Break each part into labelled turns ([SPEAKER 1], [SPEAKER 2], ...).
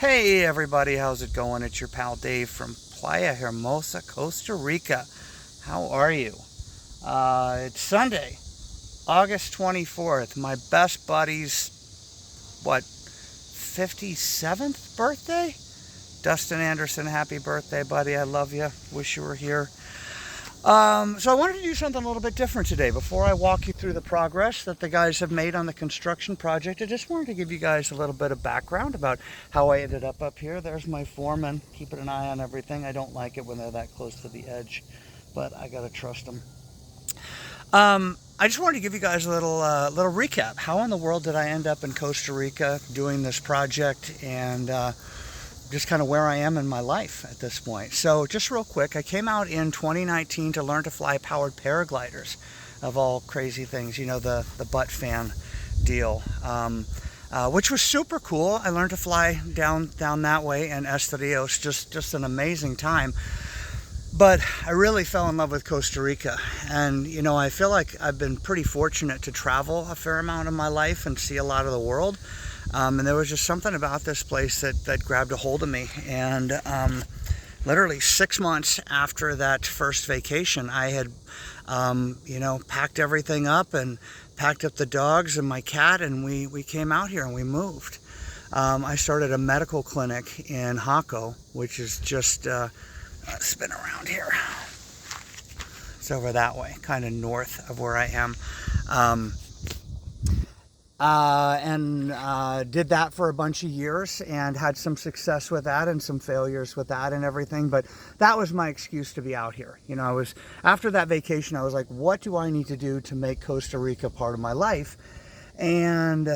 [SPEAKER 1] Hey everybody, how's it going? It's your pal Dave from Playa Hermosa, Costa Rica. How are you? It's Sunday, August 24th. My best buddy's, 57th birthday? Dustin Anderson, happy birthday, buddy. I love you. Wish you were here. So I wanted to do something a little bit different today. Before I walk you through the progress that the guys have made on the construction project, I just wanted to give you guys a little bit of background about how I ended up here. There's my foreman, keeping an eye on everything. I don't like it when they're that close to the edge, but I gotta trust them. I just wanted to give you guys a little recap. How in the world did I end up in Costa Rica doing this project, and just kind of where I am in my life at this point. So just real quick, I came out in 2019 to learn to fly powered paragliders, of all crazy things, you know, the butt fan deal, which was super cool. I learned to fly down that way in Estorils, just an amazing time. But I really fell in love with Costa Rica, and you know, I feel like I've been pretty fortunate to travel a fair amount of my life and see a lot of the world. And there was just something about this place that grabbed a hold of me. And literally 6 months after that first vacation, I had, packed everything up and packed up the dogs and my cat, and we came out here and we moved. I started a medical clinic in Jaco, which is just spin around here. It's over that way, kind of north of where I am. Did that for a bunch of years and had some success with that and some failures with that and everything. But that was my excuse to be out here. You know, after that vacation, I was like, what do I need to do to make Costa Rica part of my life? And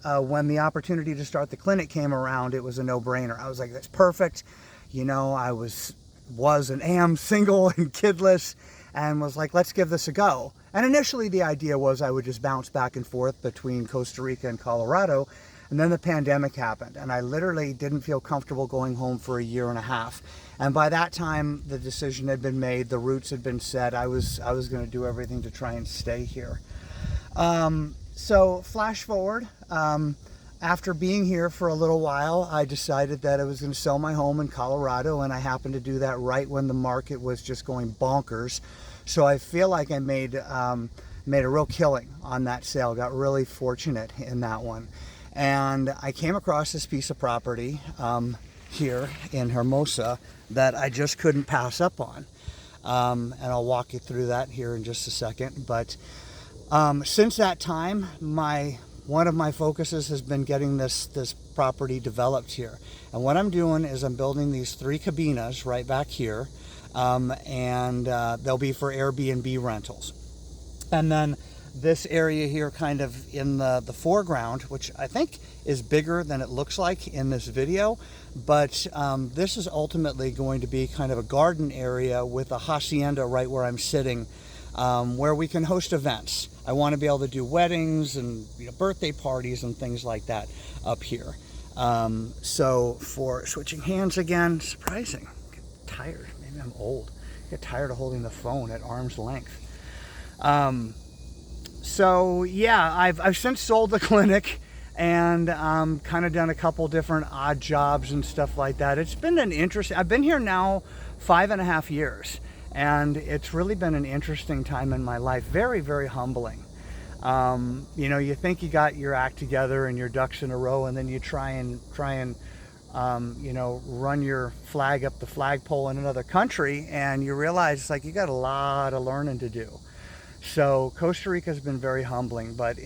[SPEAKER 1] when the opportunity to start the clinic came around, it was a no-brainer. I was like, that's perfect. You know, I was and am single and kidless, and was like, let's give this a go. And initially the idea was I would just bounce back and forth between Costa Rica and Colorado, and then the pandemic happened, and I literally didn't feel comfortable going home for a year and a half. And by that time, the decision had been made, the roots had been set. I was going to do everything to try and stay here. So flash forward, after being here for a little while, I decided that I was going to sell my home in Colorado, and I happened to do that right when the market was just going bonkers. So I feel like I made a real killing on that sale. Got really fortunate in that one. And I came across this piece of property here in Hermosa that I just couldn't pass up on. And I'll walk you through that here in just a second. But since that time, one of my focuses has been getting this property developed here. And what I'm doing is I'm building these 3 cabinas right back here. And they'll be for Airbnb rentals. And then this area here kind of in the foreground, which I think is bigger than it looks like in this video, but this is ultimately going to be kind of a garden area with a hacienda right where I'm sitting, where we can host events. I want to be able to do weddings and birthday parties and things like that up here. So for switching hands again, surprising, I get tired. Maybe I'm old. I get tired of holding the phone at arm's length. So yeah, I've since sold the clinic and kind of done a couple different odd jobs and stuff like that. It's been an interesting, I've been here now 5.5 years, and it's really been an interesting time in my life. Very, very humbling. You think you got your act together and your ducks in a row, and then you try and run your flag up the flagpole in another country, and you realize you got a lot of learning to do. So Costa Rica has been very humbling, but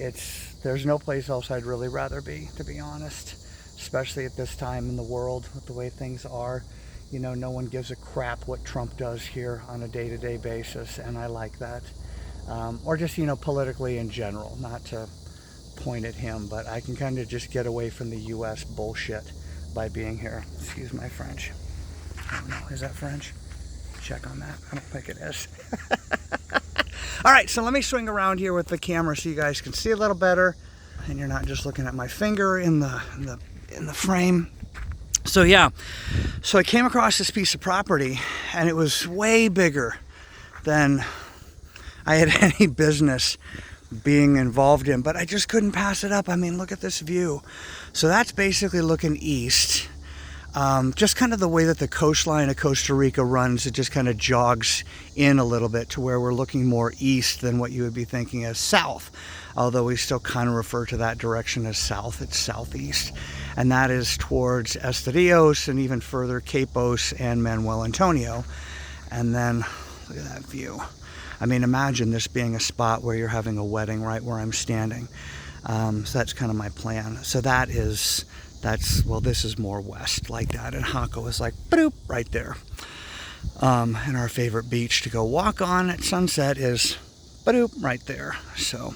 [SPEAKER 1] there's no place else I'd really rather be, to be honest, especially at this time in the world with the way things are. No one gives a crap what Trump does here on a day-to-day basis, and I like that. Or just, politically in general, not to point at him, but I can kind of just get away from the U.S. bullshit by being here. Excuse my French. I don't know, is that French? Check on that. I don't think it is. All right, so let me swing around here with the camera so you guys can see a little better, and you're not just looking at my finger in the frame. So yeah, so I came across this piece of property, and it was way bigger than I had any business being involved in, but I just couldn't pass it up. I mean, look at this view. So that's basically looking east. Just kind of the way that the coastline of Costa Rica runs, it just kind of jogs in a little bit to where we're looking more east than what you would be thinking as south. Although we still kind of refer to that direction as south, it's southeast. And that is towards Estadios and even further Capos and Manuel Antonio. And then, look at that view. I mean, imagine this being a spot where you're having a wedding right where I'm standing. So that's kind of my plan. So well, this is more west like that, and Jaco is like boop right there. And our favorite beach to go walk on at sunset is boop right there. So,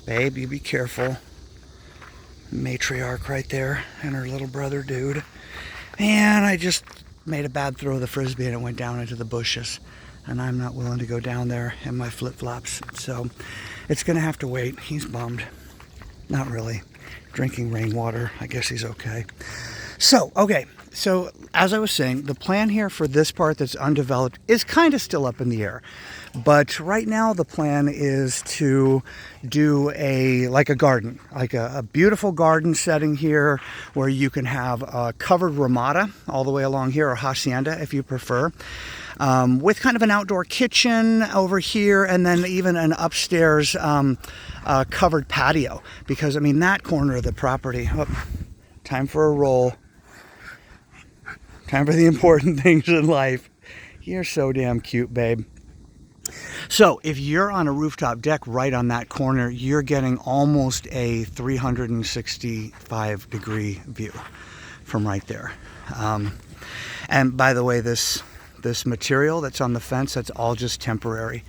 [SPEAKER 1] babe, you be careful. Matriarch right there, and her little brother dude. And I just made a bad throw of the frisbee and it went down into the bushes, and I'm not willing to go down there in my flip-flops, so it's gonna have to wait. He's bummed. Not really. Drinking rainwater. I guess he's okay. So, okay. So, as I was saying, the plan here for this part that's undeveloped is kind of still up in the air. But right now the plan is to do like a garden, like a beautiful garden setting here where you can have a covered ramada all the way along here, or hacienda if you prefer. With kind of an outdoor kitchen over here, and then even an upstairs covered patio. Because, I mean, that corner of the property, time for a roll. Time for the important things in life. You're so damn cute, babe. So if you're on a rooftop deck right on that corner, you're getting almost a 365 degree view from right there. And by the way, this material that's on the fence, that's all just temporary.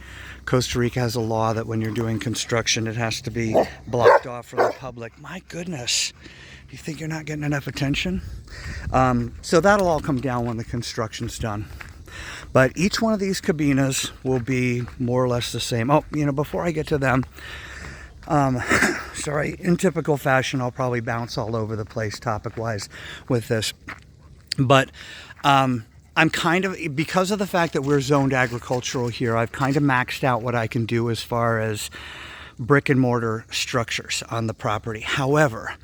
[SPEAKER 1] Costa Rica has a law that when you're doing construction, it has to be blocked off from the public. My goodness, do you think you're not getting enough attention? So that'll all come down when the construction's done. But each one of these cabinas will be more or less the same. Oh, before I get to them, sorry, in typical fashion, I'll probably bounce all over the place topic-wise with this. But I'm kind of, because of the fact that we're zoned agricultural here, I've kind of maxed out what I can do as far as brick and mortar structures on the property. However,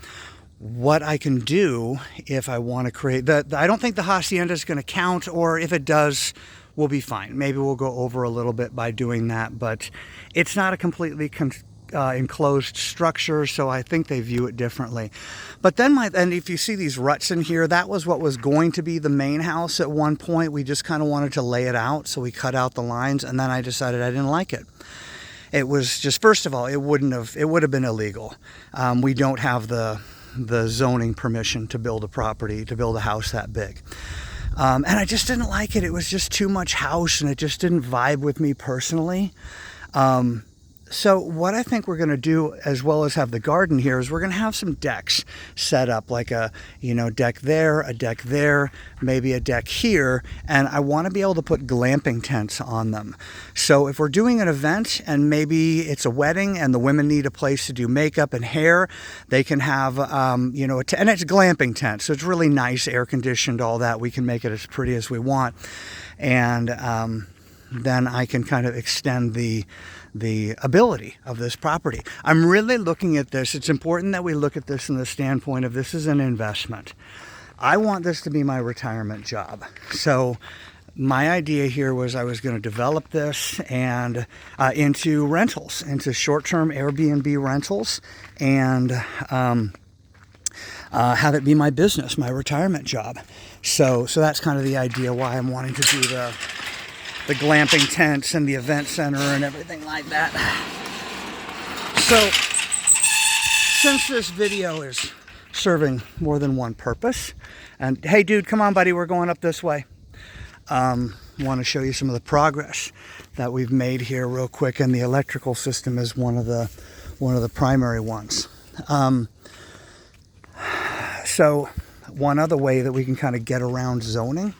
[SPEAKER 1] what I can do if I want to create, I don't think the hacienda is going to count, or if it does, we'll be fine. Maybe we'll go over a little bit by doing that, but it's not a completely enclosed structure, so I think they view it differently. But then and if you see these ruts in here, that was what was going to be the main house at one point. We just kind of wanted to lay it out, so we cut out the lines, and then I decided I didn't like it. It was just, first of all, it would have been illegal. We don't have the zoning permission to build a house that big. And I just didn't like it. It was just too much house, and it just didn't vibe with me personally. So what I think we're going to do, as well as have the garden here, is we're going to have some decks set up, like a deck there, maybe a deck here, and I want to be able to put glamping tents on them. So if we're doing an event and maybe it's a wedding and the women need a place to do makeup and hair, they can have and it's a glamping tent, so it's really nice, air conditioned, all that. We can make it as pretty as we want, and then I can kind of extend the ability of this property. I'm really looking at this. It's important that we look at this from the standpoint of this is an investment. I want this to be my retirement job. So my idea here was I was going to develop this and into rentals, into short-term Airbnb rentals, and have it be my business, my retirement job. So that's kind of the idea why I'm wanting to do the glamping tents and the event center and everything like that. So, since this video is serving more than one purpose, and hey dude, come on buddy, we're going up this way. Want to show you some of the progress that we've made here real quick, and the electrical system is one of the primary ones. So, one other way that we can kind of get around zoning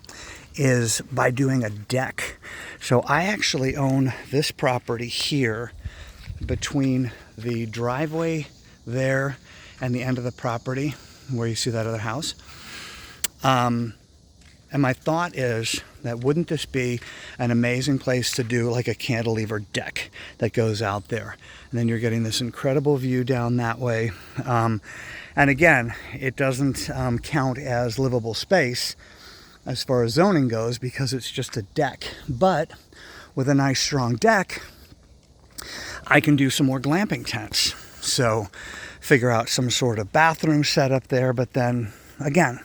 [SPEAKER 1] is by doing a deck. So I actually own this property here between the driveway there and the end of the property where you see that other house. And my thought is that wouldn't this be an amazing place to do like a cantilever deck that goes out there? And then you're getting this incredible view down that way. And again, it doesn't count as livable space as far as zoning goes because it's just a deck. But with a nice strong deck, I can do some more glamping tents. So figure out some sort of bathroom setup there, but then again,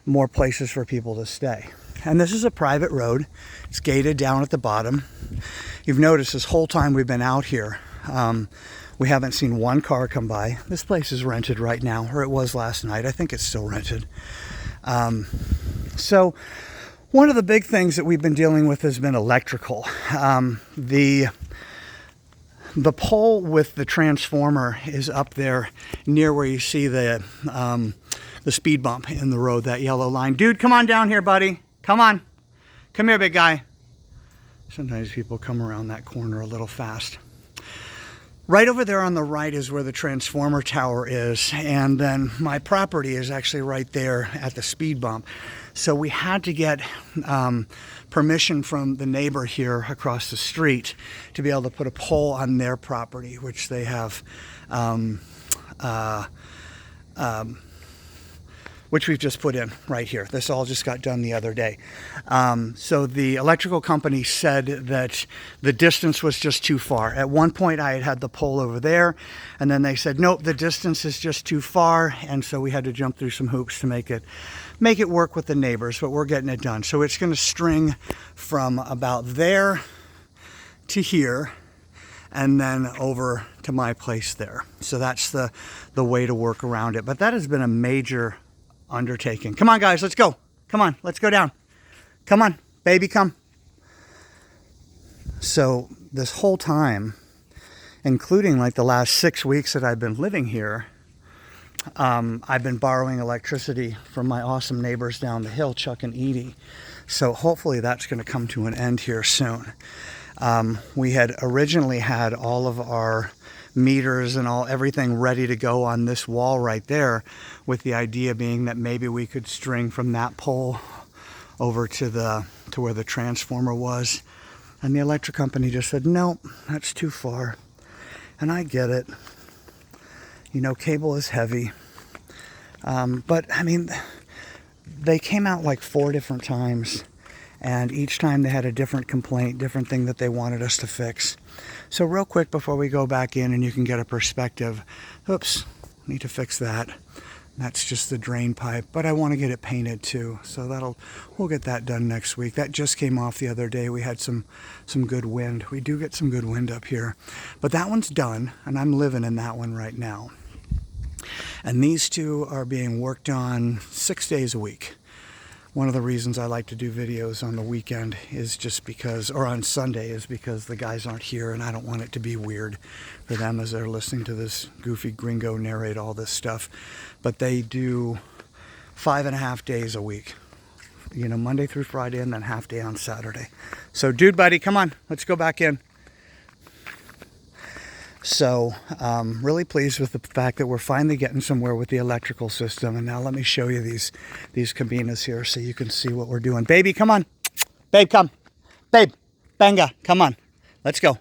[SPEAKER 1] more places for people to stay. And this is a private road. It's gated down at the bottom. You've noticed this whole time we've been out here, we haven't seen one car come by. This place is rented right now, or it was last night. I think it's still rented. So one of the big things that we've been dealing with has been electrical. The pole with the transformer is up there near where you see the speed bump in the road, that yellow line. Dude, come on down here, buddy. Come on. Come here, big guy. Sometimes people come around that corner a little fast. Right over there on the right is where the transformer tower is, and then my property is actually right there at the speed bump. So we had to get permission from the neighbor here across the street to be able to put a pole on their property, which they have, which we've just put in right here. This all just got done the other day. So the electrical company said that the distance was just too far. At one point I had the pole over there, and then they said, nope, the distance is just too far. And so we had to jump through some hoops to make it work with the neighbors, but we're getting it done. So it's gonna string from about there to here, and then over to my place there. So that's the way to work around it. But that has been a major undertaking. Come on, guys, let's go. Come on, let's go down. Come on, baby, come. So this whole time, including like the last 6 weeks that I've been living here, I've been borrowing electricity from my awesome neighbors down the hill, Chuck and Edie. So hopefully that's going to come to an end here soon. We had originally had all of our meters and everything ready to go on this wall right there, with the idea being that maybe we could string from that pole over to where the transformer was. And the electric company just said, nope, that's too far. And I get it. You know, cable is heavy. But I mean, they came out like 4 different times, and each time they had a different complaint, different thing that they wanted us to fix. So real quick before we go back in and you can get a perspective, oops, need to fix that. That's just the drain pipe, but I want to get it painted too. So we'll get that done next week. That just came off the other day. We had some good wind. We do get some good wind up here, but that one's done, and I'm living in that one right now. And these two are being worked on 6 days a week. One of the reasons I like to do videos on the weekend is just because, or on Sunday, is because the guys aren't here and I don't want it to be weird for them as they're listening to this goofy gringo narrate all this stuff. But they do 5.5 days a week, you know, Monday through Friday, and then half day on Saturday. So dude, buddy, come on, let's go back in. So really pleased with the fact that we're finally getting somewhere with the electrical system. And now let me show you these cabinas here so you can see what we're doing. Baby, come on. Babe, come. Babe, Banga, come on. Let's go.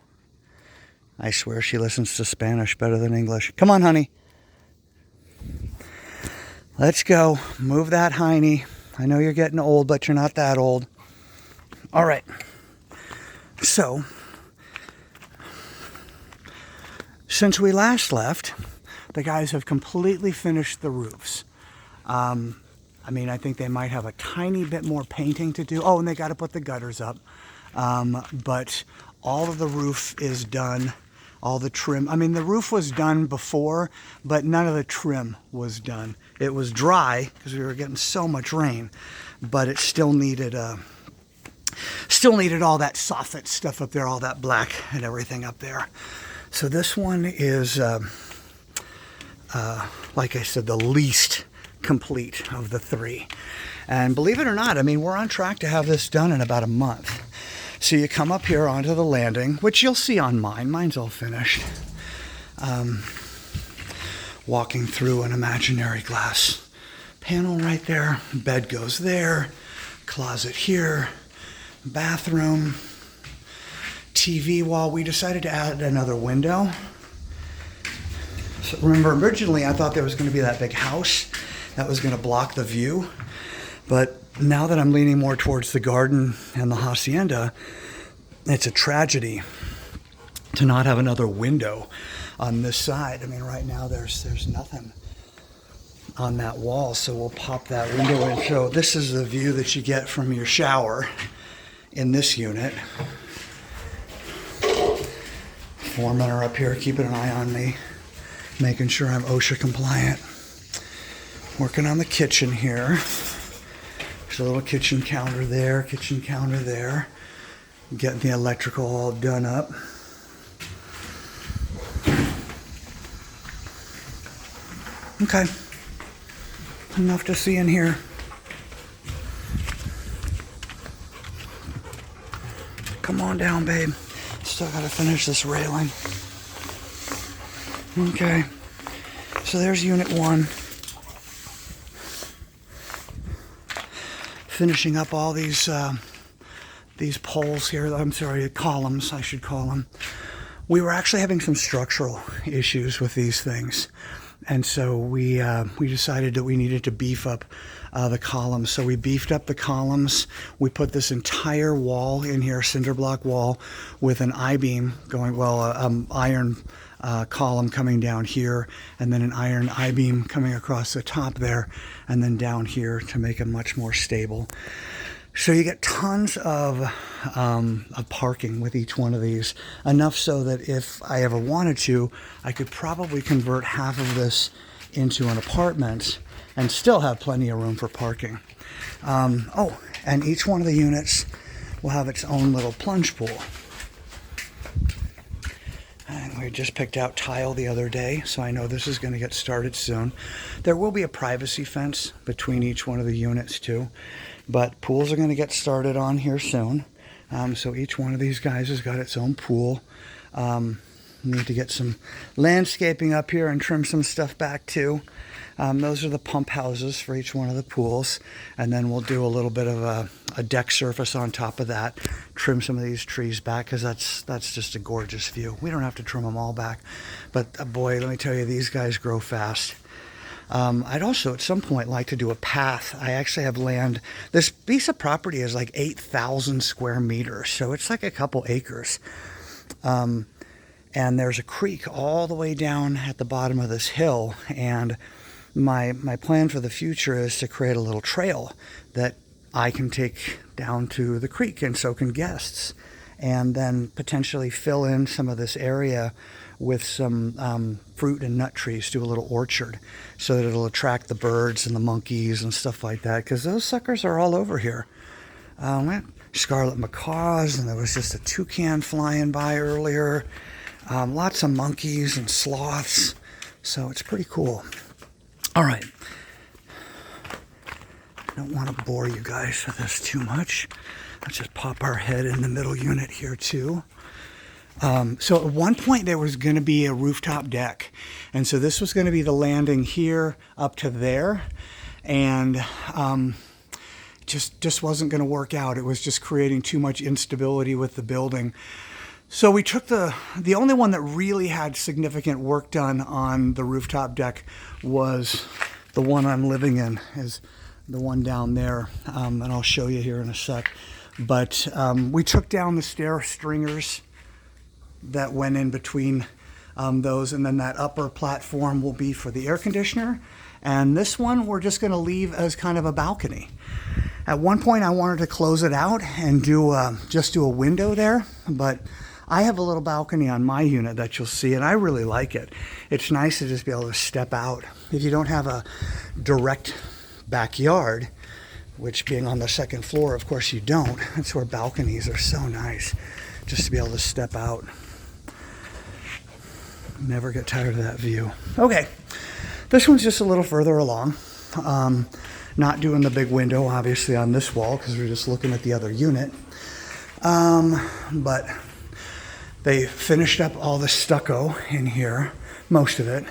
[SPEAKER 1] I swear she listens to Spanish better than English. Come on, honey. Let's go. Move that hiney. I know you're getting old, but you're not that old. All right. So since we last left, the guys have completely finished the roofs. I mean, I think they might have a tiny bit more painting to do. Oh, and they got to put the gutters up. But all of the roof is done. All the trim. I mean, the roof was done before, but none of the trim was done. It was dry because we were getting so much rain, but it still needed all that soffit stuff up there, all that black and everything up there. So this one is, like I said, the least complete of the 3. And believe it or not, I mean, we're on track to have this done in about a month. So you come up here onto the landing, which you'll see on mine. Mine's all finished. Walking through an imaginary glass panel right there. Bed goes there. Closet here, bathroom, TV wall. We decided to add another window. So remember, originally I thought there was going to be that big house that was going to block the view. But now that I'm leaning more towards the garden and the hacienda, it's a tragedy to not have another window on this side. I mean, right now there's nothing on that wall, so we'll pop that window in. So this is the view that you get from your shower in this unit. Foremen are up here keeping an eye on me, making sure I'm OSHA compliant. Working on the kitchen here. There's a little kitchen counter there, Getting the electrical all done up. Okay. Enough to see in here. Come on down, babe. Still gotta finish this railing. Okay. So there's unit 1. Finishing up all these poles here. I'm sorry, columns, I should call them. We were actually having some structural issues with these things, and so we decided that we needed to beef up the columns. So we beefed up the columns. We put this entire wall in here, cinder block wall, with an I-beam going, iron column coming down here, and then an iron I-beam coming across the top there, and then down here to make it much more stable. So you get tons of parking with each one of these, enough so that if I ever wanted to, I could probably convert half of this into an apartment and still have plenty of room for parking. And each one of the units will have its own little plunge pool. And we just picked out tile the other day, so I know this is going to get started soon. There will be a privacy fence between each one of the units too, but pools are going to get started on here soon. So each one of these guys has got its own pool. Need to get some landscaping up here and trim some stuff back too. Those are the pump houses for each one of the pools, and then we'll do a little bit of a deck surface on top of that, trim some of these trees back, because that's just a gorgeous view. We don't have to trim them all back, but boy, let me tell you, these guys grow fast. I'd also at some point like to do a path. I actually have land. This piece of property is like 8,000 square meters, so it's like a couple acres. And there's a creek all the way down at the bottom of this hill, and my plan for the future is to create a little trail that I can take down to the creek, and so can guests, and then potentially fill in some of this area with some fruit and nut trees, do a little orchard, so that it'll attract the birds and the monkeys and stuff like that, because those suckers are all over here. Scarlet macaws, and there was just a toucan flying by earlier. Lots of monkeys and sloths, so it's pretty cool. All right. I don't want to bore you guys with this too much. Let's just pop our head in the middle unit here too. So at one point there was going to be a rooftop deck, and so this was going to be the landing here up to there, and just wasn't going to work out. It was just creating too much instability with the building. So we took the only one that really had significant work done on the rooftop deck was the one I'm living in, is the one down there, and I'll show you here in a sec. But we took down the stair stringers that went in between those, and then that upper platform will be for the air conditioner, and this one we're just going to leave as kind of a balcony. At one point I wanted to close it out and just do a window there, but I have a little balcony on my unit that you'll see, and I really like it. It's nice to just be able to step out. If you don't have a direct backyard, which being on the second floor, of course you don't, that's where balconies are so nice, just to be able to step out. Never get tired of that view. Okay, this one's just a little further along. Not doing the big window, obviously, on this wall, because we're just looking at the other unit. But they finished up all the stucco in here, most of it,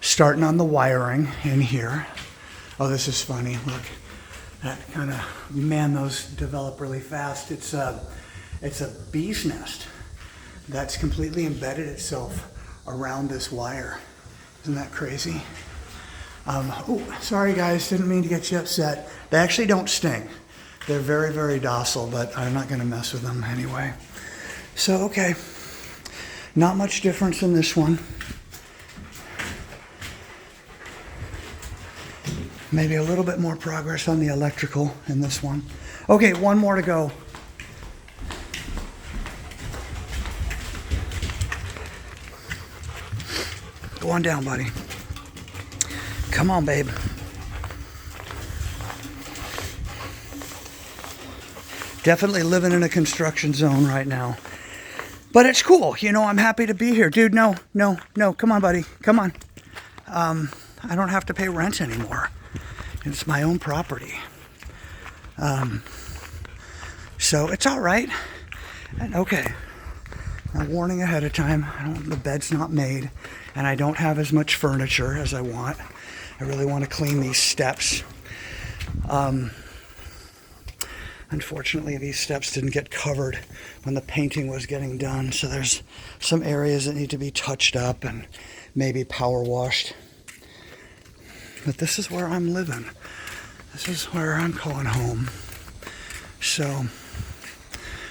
[SPEAKER 1] starting on the wiring in here. Oh, this is funny. Look, That kind of, man, those develop really fast. It's a bee's nest that's completely embedded itself around this wire. Isn't that crazy? Oh, sorry guys, didn't mean to get you upset. They actually don't sting. They're very, very docile, but I'm not gonna mess with them anyway. So, okay, not much difference in this one. Maybe a little bit more progress on the electrical in this one. Okay, one more to go. Go on down, buddy. Come on, babe. Definitely living in a construction zone right now. But it's cool. You know, I'm happy to be here. Dude, no. Come on, buddy. Come on. I don't have to pay rent anymore. It's my own property. So it's all right. And okay. Now, warning ahead of time. The bed's not made, and I don't have as much furniture as I want. I really want to clean these steps. Unfortunately, these steps didn't get covered when the painting was getting done, so there's some areas that need to be touched up and maybe power washed. But this is where I'm living. This is where I'm calling home. So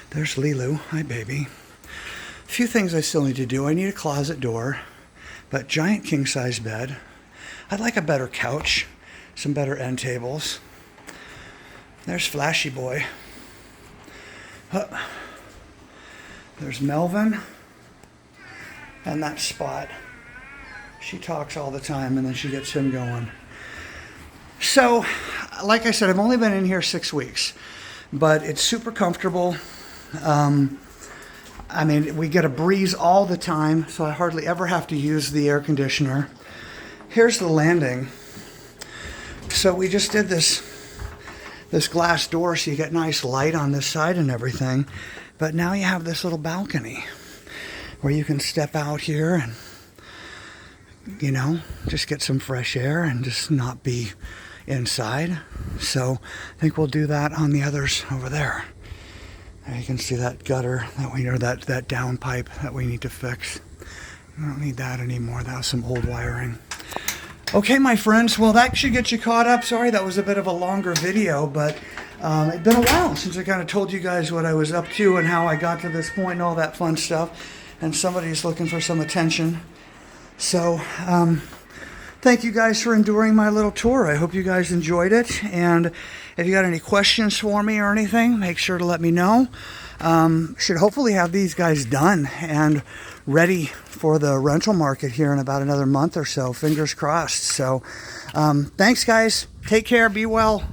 [SPEAKER 1] there's Lilu. Hi, baby. A few things I still need to do. I need a closet door, but giant king-size bed. I'd like a better couch, some better end tables. There's Flashy Boy. There's Melvin. And that Spot. She talks all the time, and then she gets him going. So, like I said, I've only been in here 6 weeks, but it's super comfortable. I mean, we get a breeze all the time, so I hardly ever have to use the air conditioner. Here's the landing. So we just did this glass door so you get nice light on this side and everything. But now you have this little balcony where you can step out here and, you know, just get some fresh air and just not be inside. So I think we'll do that on the others over there. There you can see that gutter that we, or that down pipe that we need to fix. We don't need that anymore. That was some old wiring. Okay, my friends, well, that should get you caught up. Sorry, that was a bit of a longer video, but it's been a while since I kind of told you guys what I was up to and how I got to this point and all that fun stuff. And somebody's looking for some attention. So, thank you guys for enduring my little tour. I hope you guys enjoyed it. And if you got any questions for me or anything, make sure to let me know. Should hopefully have these guys done and ready for the rental market here in about another month or so. Fingers crossed. So, thanks, guys. Take care. Be well.